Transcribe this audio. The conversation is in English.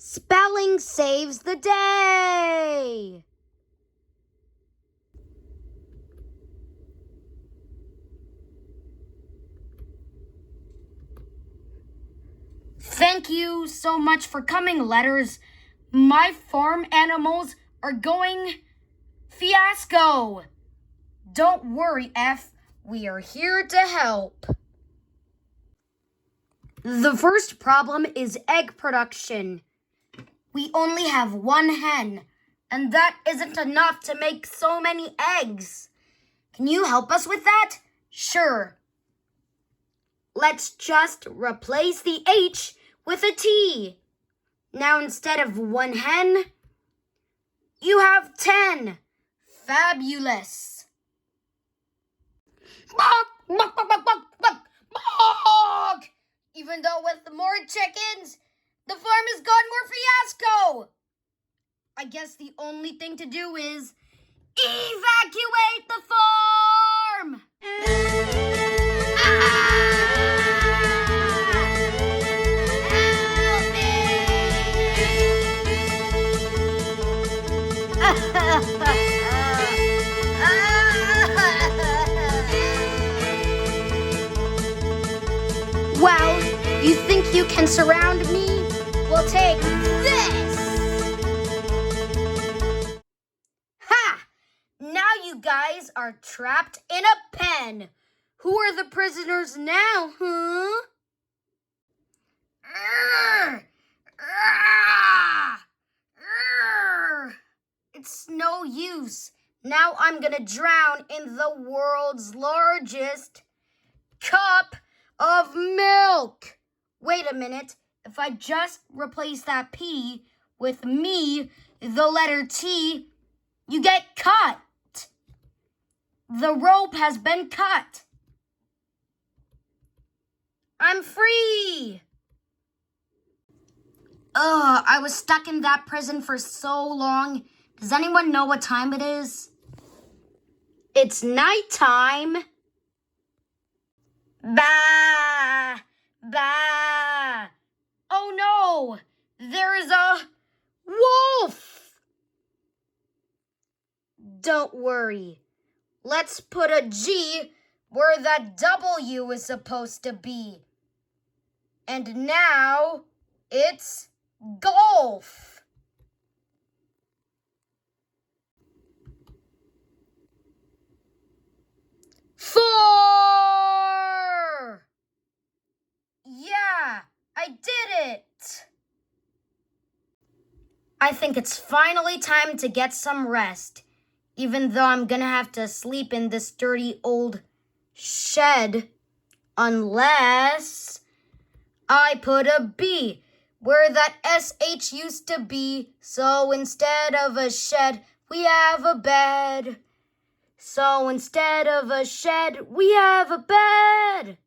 Spelling saves the day! Thank you so much for coming, letters. My farm animals are going fiasco. Don't worry, F. We are here to help. The first problem is egg production. We only have one hen, and that isn't enough to make so many eggs. Can you help us with that? Sure. Let's just replace the H with a T. Now instead of one hen, you have 10. Fabulous. Bok, bok, bok, bok, bok, bok, bok! Even though with more chickens, the farm has gone more fiasco. I guess the only thing to do is evacuate the farm! Well, you think you can surround me? We'll take this! Ha! Now you guys are trapped in a pen. Who are the prisoners now, huh? It's no use. Now I'm gonna drown in the world's largest cup of milk. Wait a minute. If I just replace that P with me, the letter T, you get cut. The rope has been cut. I'm free. I was stuck in that prison for so long. Does anyone know what time it is? It's nighttime. Bah! Bah! Oh no! There is a wolf! Don't worry. Let's put a G where that W is supposed to be. And now it's golf. Four! Yeah, I did it! I think it's finally time to get some rest, even though I'm gonna have to sleep in this dirty old shed, unless I put a B where that SH used to be, so instead of a shed, we have a bed. So instead of a shed, we have a bed.